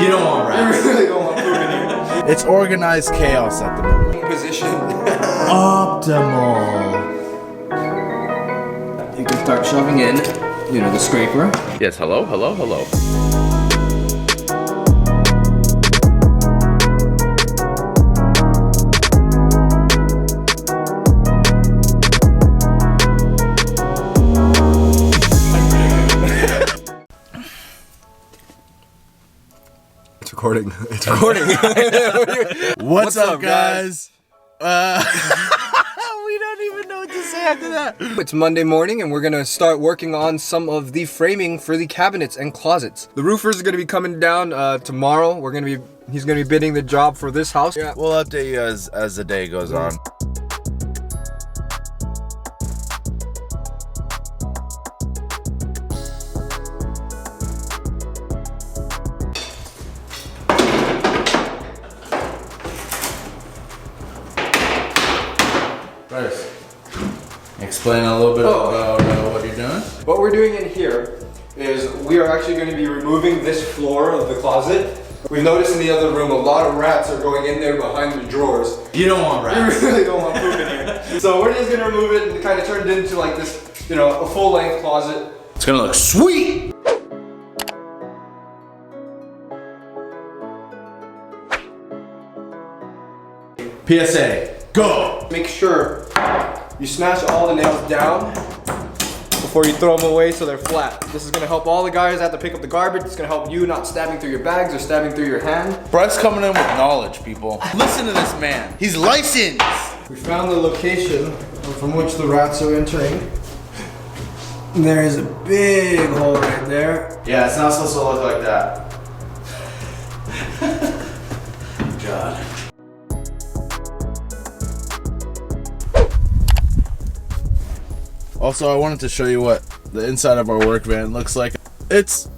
You don't want rats. You really don't want poop in here. It's organized chaos at the moment. Position. Optimal. You can start shoving in, you know, the scraper. Yes, hello. It's recording. It's recording. What's up, guys? We don't even know what to say after that. It's Monday morning and we're gonna start working on some of the framing for the cabinets and closets. The roofer is gonna be coming down tomorrow. He's gonna be bidding the job for this house. Yeah. We'll update you as the day goes on. Bryce, explain a little bit about what you're doing. What we're doing in here is we are actually going to be removing this floor of the closet. We've noticed in the other room a lot of rats are going in there behind the drawers. You don't want rats. You really don't want poop in here. So we're just going to remove it and kind of turn it into like this, you know, a full-length closet. It's gonna look sweet. PSA, go. Make sure you smash all the nails down before you throw them away so they're flat. This is gonna help all the guys that have to pick up the garbage. It's gonna help you not stabbing through your bags or stabbing through your hand. Bryce coming in with knowledge, people. Listen to this man. He's licensed. We found the location from which the rats are entering. And there is a big hole right there. Yeah, it's not supposed to look like that. God. Also, I wanted to show you what the inside of our work van looks like. It's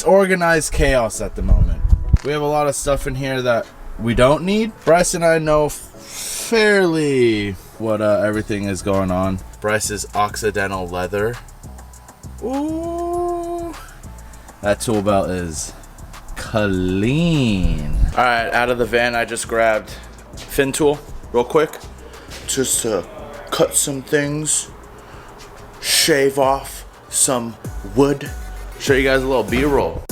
organized chaos at the moment. We have a lot of stuff in here that we don't need. Bryce and I know fairly what everything is going on. Bryce's Occidental leather. Ooh, that tool belt is clean. All right, out of the van, I just grabbed fin tool real quick, just to cut some things, shave off some wood. Show you guys a little B-roll.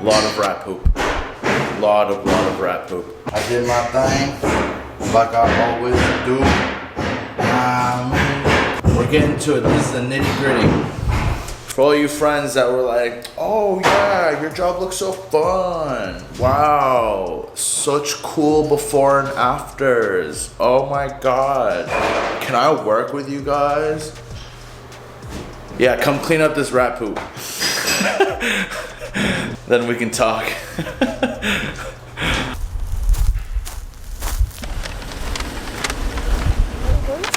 Lot of rat poop. Lot of rat poop. I did my thing, like I always do. We're getting to it. This is the nitty gritty. For all you friends that were like, oh yeah, your job looks so fun. Wow, such cool before and afters. Oh my God. Can I work with you guys? Yeah, come clean up this rat poop. Then we can talk.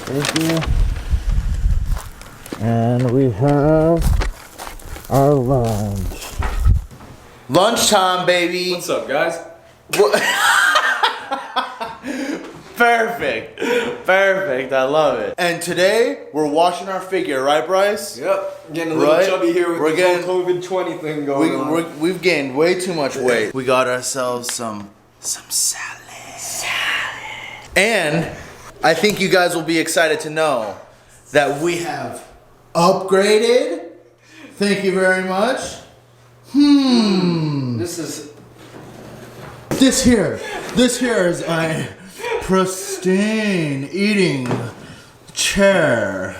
Thank you. And we have our lunch. Lunchtime, baby. What's up, guys? Perfect. Perfect. I love it. And today we're washing our figure, right, Bryce? Yep. Getting a little chubby here with this whole COVID-20 thing going on. We've gained way too much weight. We got ourselves some salad. And I think you guys will be excited to know that we have upgraded. Thank you very much. This here is a pristine eating chair.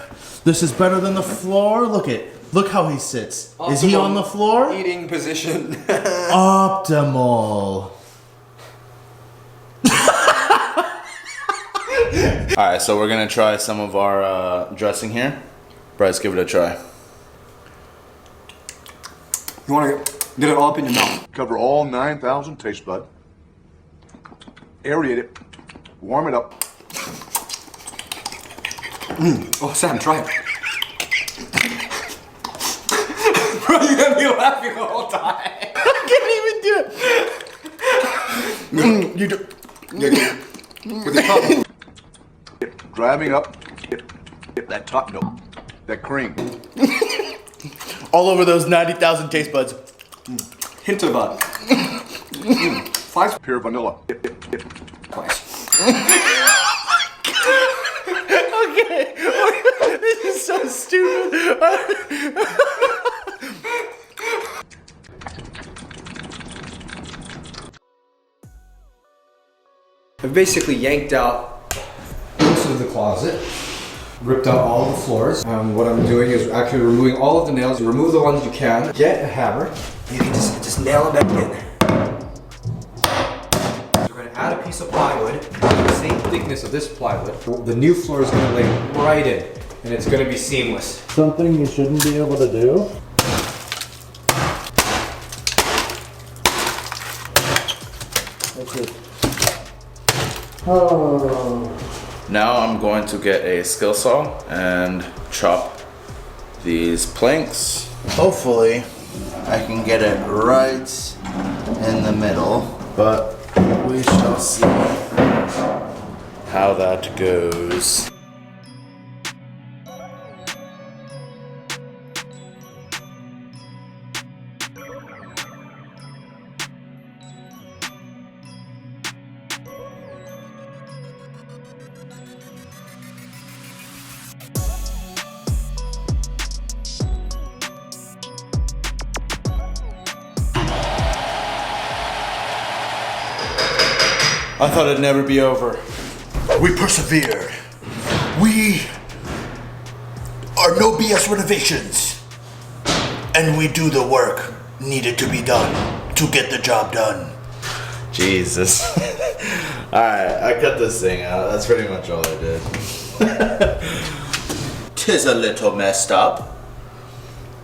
This is better than the floor. Look at Look how he sits. Is he on the floor? Eating position. Optimal. Alright, so we're gonna try some of our dressing here. Bryce, give it a try. You wanna get it all up in your mouth. Cover all 9,000 taste bud. Aerate it. Warm it up. Oh, Sam, try it. Bro, you got me laughing the whole time. I can't even do it. You do. With the tongue. Driving up. Get that top note. That cream. All over those 90,000 taste buds. Hint of bud. Five. Pure vanilla. Twice. Okay. This is so stupid. I basically yanked out most of the closet, ripped out all the floors. What I'm doing is actually removing all of the nails. Remove the ones you can. Get a hammer. You can just nail them back in. So we're gonna add a piece of plywood, the same thickness of this plywood. The new floor is gonna lay right in, and it's gonna be seamless. Something you shouldn't be able to do. That's it. Oh. Now I'm going to get a skill saw and chop these planks. Hopefully I can get it right in the middle, but we shall see how that goes. I thought it'd never be over. We persevered. We are no BS Renovations. And we do the work needed to be done to get the job done. Jesus. Alright, I cut this thing out. That's pretty much all I did. Tis a little messed up.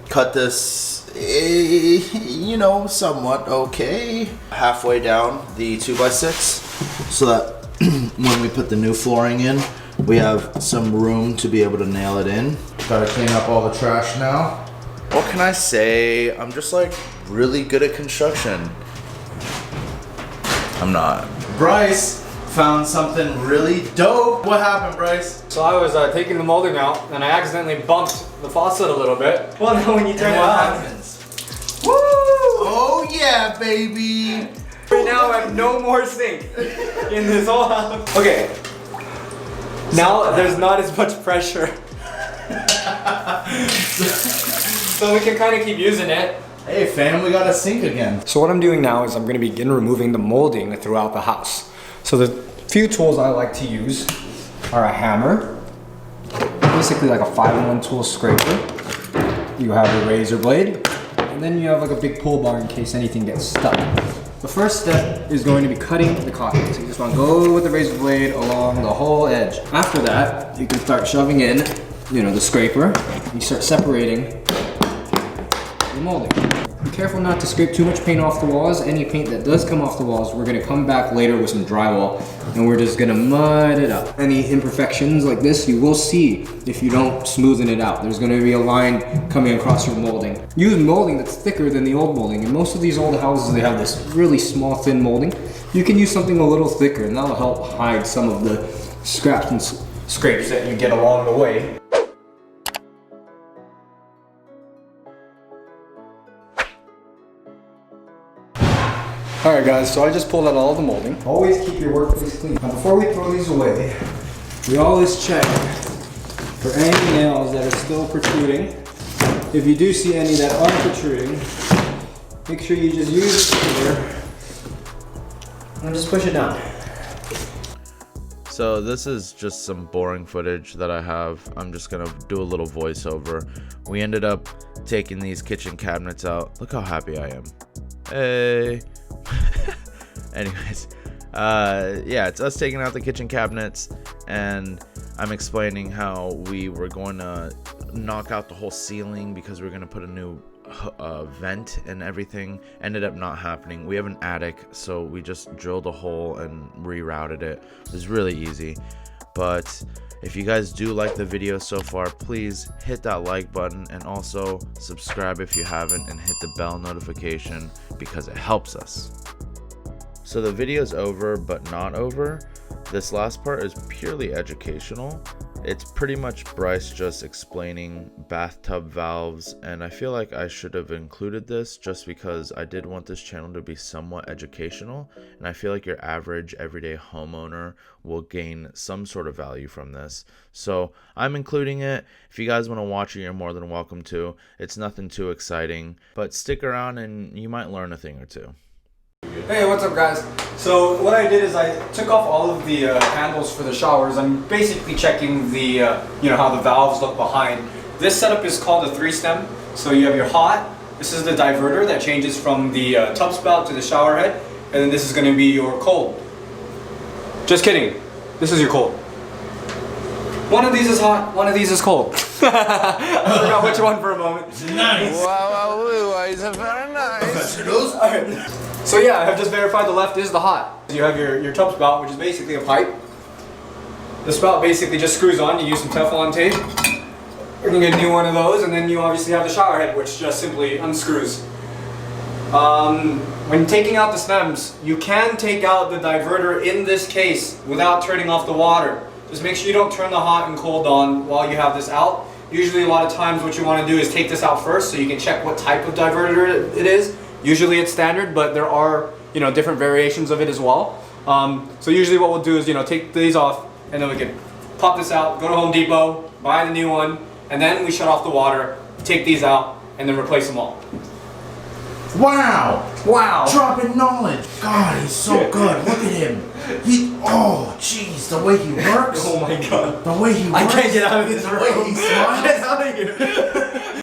Cut this, you know, somewhat okay. Halfway down the 2x6. So that when we put the new flooring in, we have some room to be able to nail it in. Gotta clean up all the trash now. What can I say? I'm just like really good at construction. I'm not. Bryce found something really dope. What happened, Bryce? So I was taking the molding out, and I accidentally bumped the faucet a little bit. Well, now when you turn it on, Woo! Oh yeah, baby! right now I have no more sink in this whole house. Okay. Now there's not as much pressure. So we can kind of keep using it. Hey fam, we got a sink again. So what I'm doing now is I'm going to begin removing the molding throughout the house. So the few tools I like to use are a hammer, basically like a 5-in-1 tool scraper. You have a razor blade, and then you have like a big pull bar in case anything gets stuck. The first step is going to be cutting the cotton. So you just want to go with the razor blade along the whole edge. After that, you can start shoving in, the scraper. You start separating the molding. Be careful not to scrape too much paint off the walls. Any paint that does come off the walls, we're gonna come back later with some drywall and we're just gonna mud it up. Any imperfections like this, you will see if you don't smoothen it out. There's gonna be a line coming across your molding. Use molding that's thicker than the old molding. In most of these old houses, they have this really small, thin molding. You can use something a little thicker and that'll help hide some of the scraps and scrapes that you get along the way. Alright guys, so I just pulled out all the molding. Always keep your workpiece clean. Now before we throw these away, we always check for any nails that are still protruding. If you do see any that aren't protruding, make sure you just use the finger and just push it down. So this is just some boring footage that I have. I'm just gonna do a little voiceover. We ended up taking these kitchen cabinets out. Look how happy I am. Hey. Anyways, yeah, it's us taking out the kitchen cabinets, and I'm explaining how we were going to knock out the whole ceiling because we're going to put a new vent and everything. Ended up not happening. We have an attic, so we just drilled a hole and rerouted it. It was really easy. But if you guys do like the video so far, please hit that like button and also subscribe if you haven't, and hit the bell notification because it helps us. So the video's over, but not over. This last part is purely educational. It's pretty much Bryce just explaining bathtub valves, and I feel like I should have included this just because I did want this channel to be somewhat educational, and I feel like your average everyday homeowner will gain some sort of value from this. So I'm including it. If you guys want to watch it, you're more than welcome to. It's nothing too exciting, but stick around and you might learn a thing or two. Hey, what's up guys? So what I did is I took off all of the handles for the showers. I'm basically checking the, how the valves look behind. This setup is called a 3-stem. So you have your hot, this is the diverter that changes from the tub spout to the shower head, and then this is going to be your cold. Just kidding, this is your cold. One of these is hot, one of these is cold. I forgot which one for a moment. Nice! Wow, it's very nice. Alright. So yeah, I have just verified the left is the hot. You have your tub spout, which is basically a pipe. The spout basically just screws on. You use some Teflon tape. We're gonna get a new one of those, and then you obviously have the shower head, which just simply unscrews. When taking out the stems, you can take out the diverter in this case without turning off the water. Just make sure you don't turn the hot and cold on while you have this out. Usually a lot of times what you want to do is take this out first so you can check what type of diverter it is. Usually it's standard, but there are, different variations of it as well. So usually what we'll do is, take these off, and then we can pop this out, go to Home Depot, buy the new one, and then we shut off the water, take these out, and then replace them all. Wow! Wow! Dropping knowledge! God, he's so good. Look at him. Oh, jeez, the way he works. Oh my god. The way he works. I can't get out of this room. The way he smiles. Get out of here.